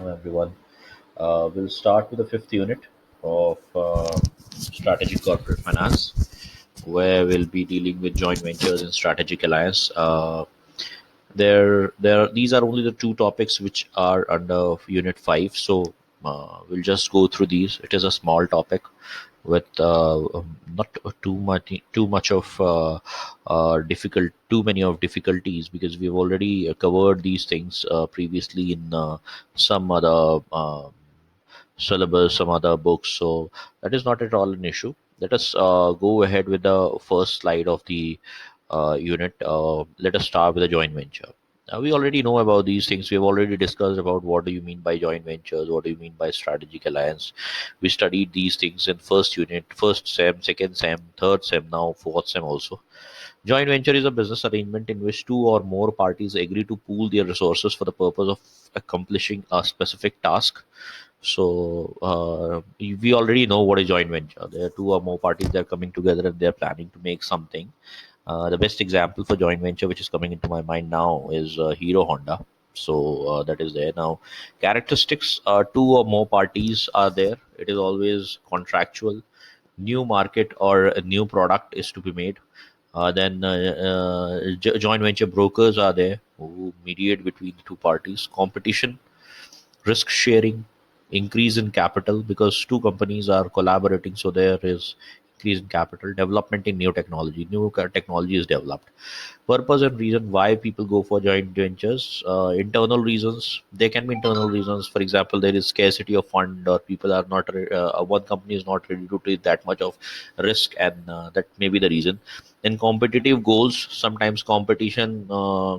Everyone. We'll start with the fifth unit of strategic corporate finance, where we'll be dealing with joint ventures and strategic alliance. These are only the two topics which are under Unit 5. So we'll just go through these. It is a small topic with not too much of too many of difficulties because we've already covered these things previously in some other syllabus, some other books. So that is not at all an issue. Let us go ahead with the first slide of the unit. Let us start with a joint venture. We already know about these things. We have already discussed about what do you mean by joint ventures, what do you mean by strategic alliance. We studied these things in first unit, first sem, second sem, third sem, now fourth sem also. Joint venture is a business arrangement in which two or more parties agree to pool their resources for the purpose of accomplishing a specific task. So we already know what is joint venture. There are two or more parties that are coming together and they're planning to make something. The best example for joint venture, which is coming into my mind now, is Hero Honda. So that is there now. Characteristics: two or more parties are there. It is always contractual. New market or a new product is to be made. Then joint venture brokers are there who mediate between the two parties. Competition, risk sharing, increase in capital because two companies are collaborating, so there is increase in capital. Development in new technology, technology is developed. Purpose and reason why people go for joint ventures: internal reasons. There can be internal reasons. For example, there is scarcity of fund, or people are not one company is not ready to take that much of risk, and that may be the reason. Then competitive goals: sometimes competition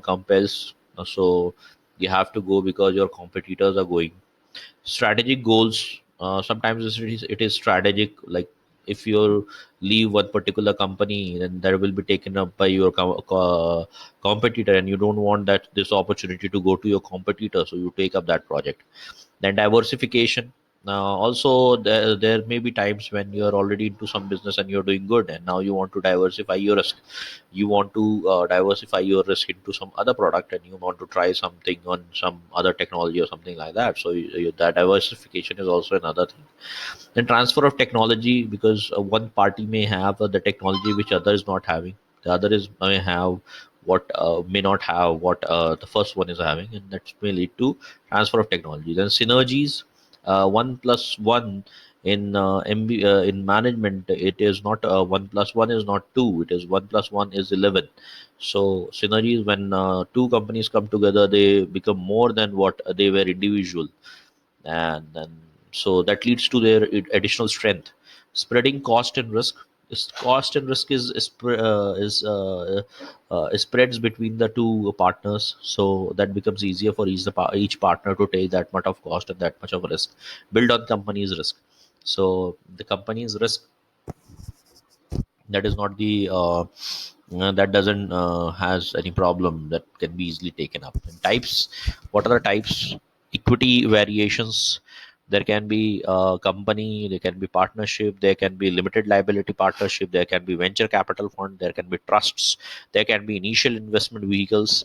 compels, so you have to go because your competitors are going. Strategic goals: sometimes it is strategic, like if you leave one particular company, then that will be taken up by your competitor, and you don't want that this opportunity to go to your competitor, so you take up that project. Then diversification. Also, there may be times when you're already into some business and you're doing good, and now you want to diversify your risk. You want to diversify your risk into some other product, and you want to try something on some other technology or something like that. So that diversification is also another thing. Then transfer of technology, because one party may have the technology which other is not having. The other is may have what may not have what the first one is having, and that may lead to transfer of technology. Then synergies: one plus one in in management, it is not one plus one is not two, it is one plus one is 11. So synergies: when two companies come together, they become more than what they were individual, and then so that leads to their additional strength. Spreading cost and risk. Cost and risk is spreads between the two partners, so that becomes easier for each partner to take that much of cost and that much of risk. Build on company's risk. So the company's risk, that is not the that doesn't has any problem, that can be easily taken up. And types: what are the types? Equity variations: there can be company, there can be partnership, there can be limited liability partnership, there can be venture capital fund, there can be trusts, there can be initial investment vehicles,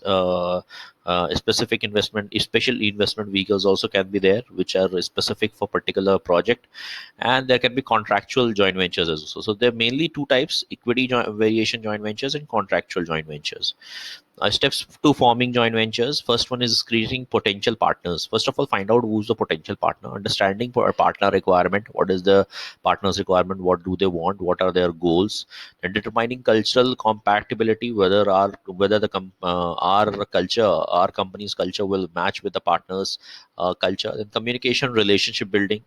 specific investment special investment vehicles also can be there, which are specific for particular project. And there can be contractual joint ventures as well. So there are mainly two types: equity variation joint ventures and contractual joint ventures. Steps to forming joint ventures: first one is creating potential partners. First of all, find out who's the potential partner, understanding a partner requirement, what is the partner's requirement, what do they want, what are their goals. And determining cultural compatibility, whether our culture, our company's culture will match with the partner's culture. Then communication, relationship building,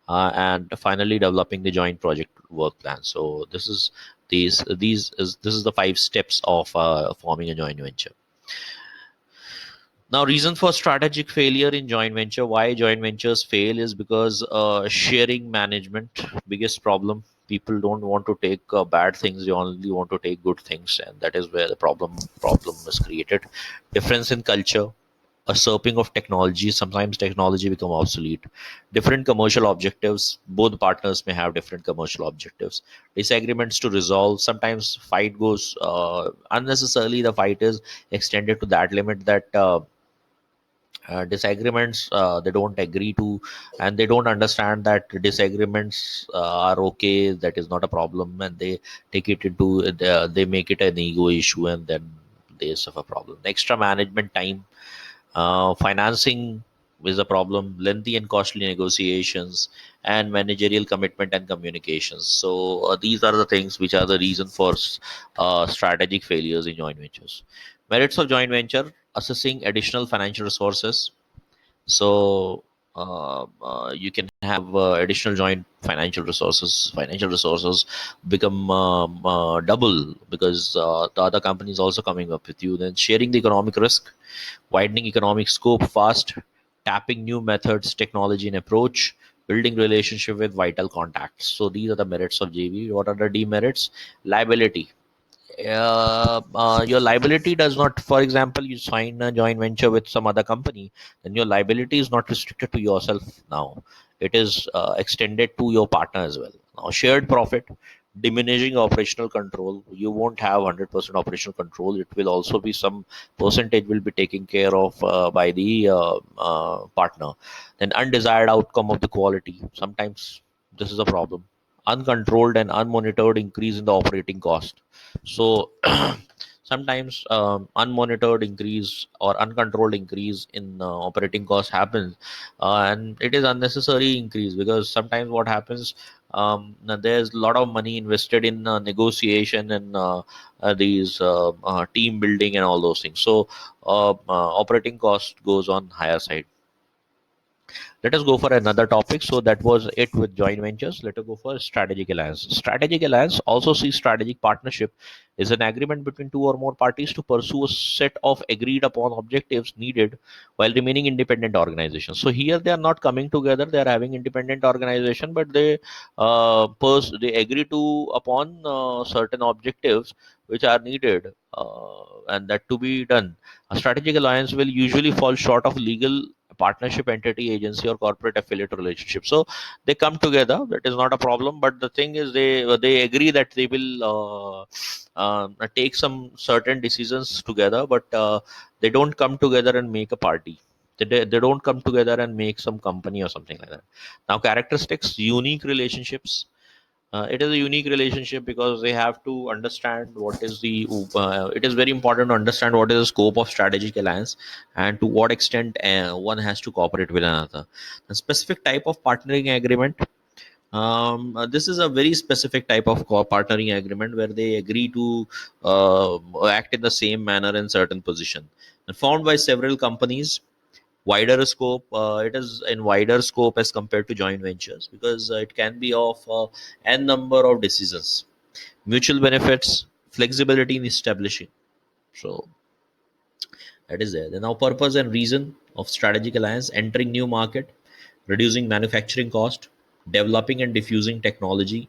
and finally developing the joint project work plan. So this is the five steps of forming a joint venture. Now, reason for strategic failure in joint venture: why joint ventures fail is because sharing management, biggest problem. People don't want to take bad things; they only want to take good things, and that is where the problem is created. Difference in culture, usurping of technology. Sometimes technology become obsolete. Different commercial objectives: both partners may have different commercial objectives. Disagreements to resolve: sometimes fight goes unnecessarily, the fight is extended to that limit that Disagreements, they don't agree to, and they don't understand that disagreements are okay, that is not a problem, and they take it into they make it an ego issue, and then they suffer problem. Extra management time, financing is a problem, lengthy and costly negotiations, and managerial commitment and communications. So these are the things which are the reason for strategic failures in joint ventures. Merits of joint venture: assessing additional financial resources. So you can have additional joint financial resources. Financial resources become double because the other company is also coming up with you. Then sharing the economic risk, widening economic scope fast, tapping new methods, technology, and approach, building relationship with vital contacts. So these are the merits of JV. What are the demerits? Liability. Your liability does not, for example, you sign a joint venture with some other company, then your liability is not restricted to yourself now. It is extended to your partner as well. Now, shared profit, diminishing operational control. You won't have 100% operational control. It will also be some percentage will be taken care of by the partner. Then, undesired outcome of the quality. Sometimes this is a problem. Uncontrolled and unmonitored increase in the operating cost. So sometimes unmonitored increase or uncontrolled increase in operating cost happens, and it is unnecessary increase because sometimes what happens, now there's a lot of money invested in negotiation and these team building and all those things. So operating cost goes on higher side. Let us go for another topic. So that was it with joint ventures. Let us go for strategic alliance. Strategic alliance, also see strategic partnership, is an agreement between two or more parties to pursue a set of agreed upon objectives needed while remaining independent organizations. So here they are not coming together; they are having independent organization, but they agree to upon certain objectives which are needed, and that to be done. A strategic alliance will usually fall short of legal partnership, entity, agency, or corporate affiliate relationship. So they come together. That is not a problem. But the thing is, they agree that they will take some certain decisions together, but they don't come together and make a party. They don't come together and make some company or something like that. Now, characteristics: unique relationships. It is a unique relationship because they have to understand what is the it is very important to understand what is the scope of strategic alliance and to what extent one has to cooperate with another. A specific type of partnering agreement, this is a very specific type of partnering agreement where they agree to act in the same manner in certain position, and formed by several companies. Wider scope, it is in wider scope as compared to joint ventures because it can be of n number of decisions, mutual benefits, flexibility in establishing. So that is there. Then now, purpose and reason of strategic alliance: entering new market, reducing manufacturing cost, developing and diffusing technology,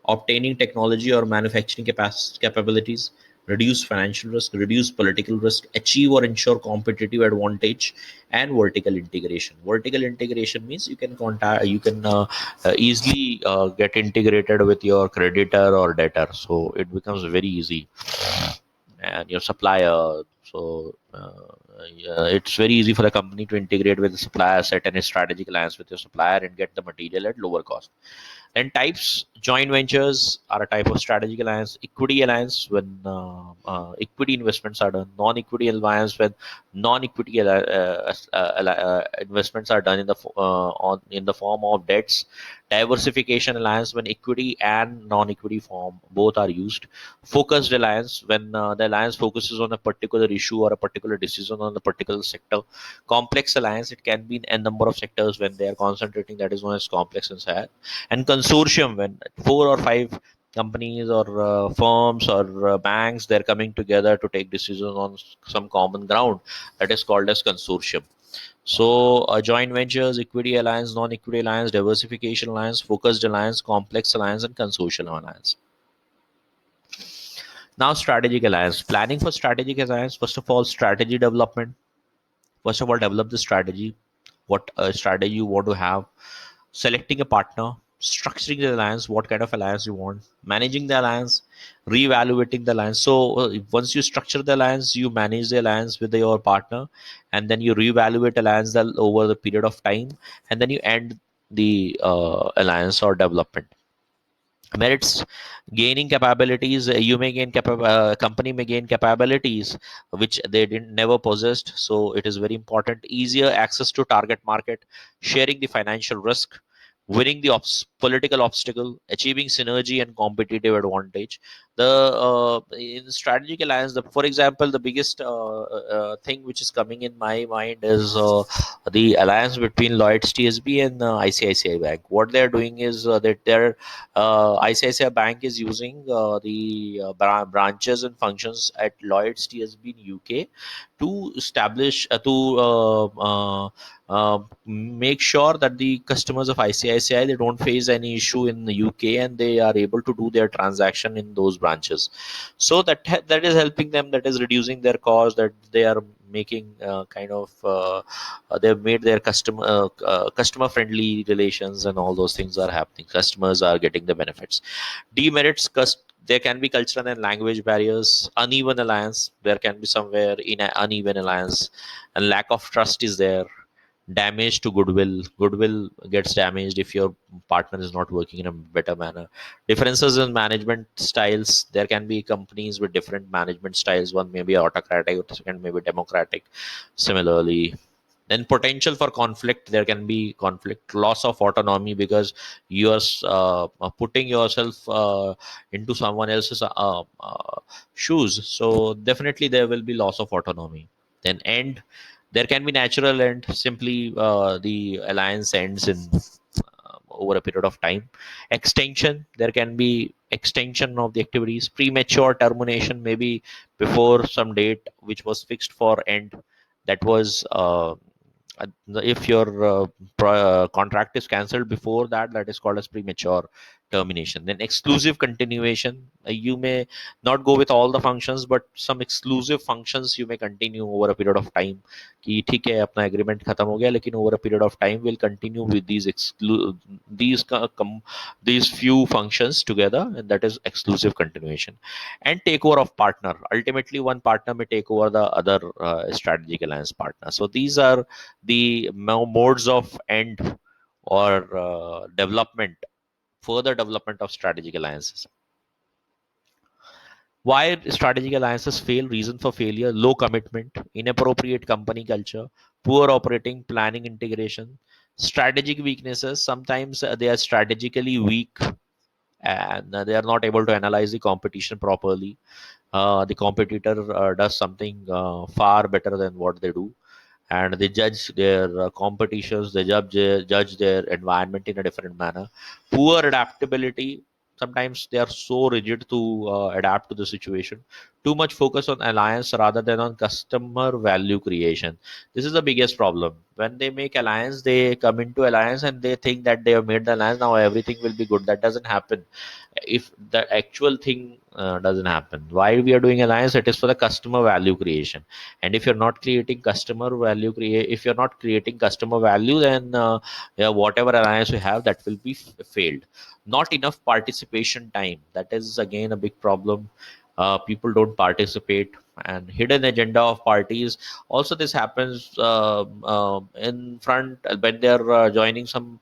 obtaining technology or manufacturing capabilities, reduce financial risk, reduce political risk, achieve or ensure competitive advantage, and vertical integration. Vertical integration means you can easily get integrated with your creditor or debtor, so it becomes very easy, and your supplier. So yeah, it's very easy for the company to integrate with the supplier, set any strategic alliance with your supplier, and get the material at lower cost. And types: joint ventures are a type of strategic alliance. Equity alliance, when equity investments are done. Non-equity alliance, when non-equity investments are done in the form of debts. Diversification alliance, when equity and non-equity form both are used. Focused alliance, when the alliance focuses on a particular issue or a particular decision on a particular sector. Complex alliance, it can be in a number of sectors when they are concentrating, that is known as complex and and consortium, when four or five companies or firms or banks, they're coming together to take decisions on some common ground, that is called as consortium. So joint ventures, equity alliance, non-equity alliance, diversification alliance, focused alliance, complex alliance, and consortium alliance. Now, strategic alliance: planning for strategic alliance. First of all, strategy development. First of all, develop the strategy, what strategy you want to have. Selecting a partner, structuring the alliance, what kind of alliance you want, managing the alliance, reevaluating the alliance. So once you structure the alliance, you manage the alliance with your partner, and then you reevaluate alliance over the period of time, and then you end the alliance or development. Merits: gaining capabilities. You may gain company may gain capabilities which they didn't never possessed, so it is very important. Easier access to target market, sharing the financial risk, winning the political obstacle, achieving synergy and competitive advantage. The in strategic alliance, for example, the biggest thing which is coming in my mind is the alliance between Lloyd's TSB and ICICI Bank. What they're doing is that they're ICICI Bank is using the branches and functions at Lloyd's TSB in UK to establish make sure that the customers of ICICI, they don't face any issue in the UK, and they are able to do their transaction in those branches. So that is helping them. That is reducing their cost. That they are making they've made their customer friendly relations, and all those things are happening. Customers are getting the benefits. Demerits: there can be cultural and language barriers. Uneven alliance: there can be somewhere in an uneven alliance, and lack of trust is there. Damage to goodwill gets damaged if your partner is not working in a better manner. Differences in management styles: there can be companies with different management styles. One may be autocratic, second may be democratic. Similarly, then potential for conflict: there can be conflict. Loss of autonomy, because you are putting yourself into someone else's shoes, so definitely there will be loss of autonomy. Then end: there can be natural end. Simply the alliance ends in over a period of time. Extension: there can be extension of the activities. Premature termination: maybe before some date which was fixed for end, that was uh, if your contract is cancelled before that, that is called as premature termination. Then exclusive continuation: you may not go with all the functions, but some exclusive functions you may continue over a period of time. कि ठीक है अपना agreement खत्म हो गया, लेकिन over a period of time we'll continue with these these few functions together, and that is exclusive continuation. And takeover of partner: ultimately one partner may take over the other strategic alliance partner. So these are the modes of end or further development of strategic alliances. Why strategic alliances fail? Reason for failure: low commitment, inappropriate company culture, poor operating planning integration. Strategic weaknesses: sometimes they are strategically weak, and they are not able to analyze the competition properly. The competitor does something far better than what they do, and they judge their competitions, they judge their environment in a different manner. Poor adaptability: sometimes they are so rigid to adapt to the situation. Too much focus on alliance rather than on customer value creation. This is the biggest problem. When they make alliance, they come into alliance and they think that they have made the alliance, now everything will be good. That doesn't happen. If the actual thing doesn't happen, why we are doing alliance, it is for the customer value creation. And if you're not creating customer value if you're not creating customer value, then yeah, whatever alliance you have, that will be failed. Not enough participation time: that is again a big problem. People don't participate. And hidden agenda of parties: also this happens in front. When they're joining some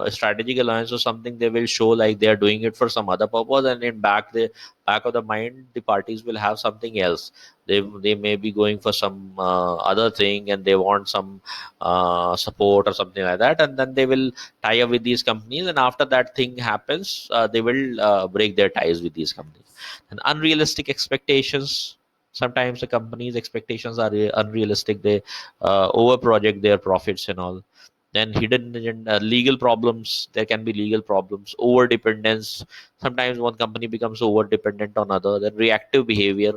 strategic alliance or something, they will show like they are doing it for some other purpose, and in back of the mind, the parties will have something else. They may be going for some other thing, and they want some support or something like that, and then they will tie up with these companies, and after that thing happens, they will break their ties with these companies. And unrealistic expectations: sometimes the company's expectations are unrealistic. They over project their profits and all. Then hidden agenda, legal problems: there can be legal problems. Over dependence: sometimes one company becomes over dependent on other. Then reactive behavior: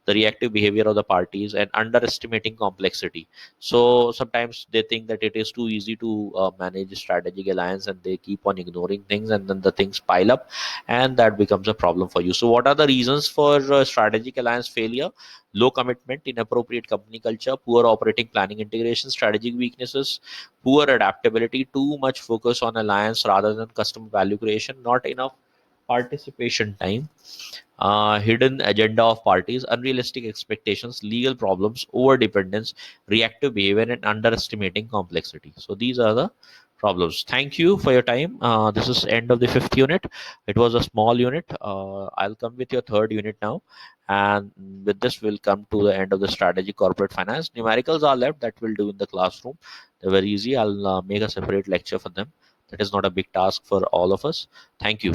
the reactive behavior of the parties, and underestimating complexity. So sometimes they think that it is too easy to manage a strategic alliance, and they keep on ignoring things, and then the things pile up, and that becomes a problem for you. So what are the reasons for strategic alliance failure? Low commitment, inappropriate company culture, poor operating planning integration, strategic weaknesses, poor adaptability, too much focus on alliance rather than customer value creation, not enough participation time, hidden agenda of parties, unrealistic expectations, legal problems, over dependence, reactive behavior, and underestimating complexity. So these are the problems. Thank you for your time. This is end of the fifth unit. It was a small unit. I'll come with your third unit now. And with this, we'll come to the end of the strategy corporate finance. Numericals are left that we'll do in the classroom. They're very easy. I'll make a separate lecture for them. That is not a big task for all of us. Thank you.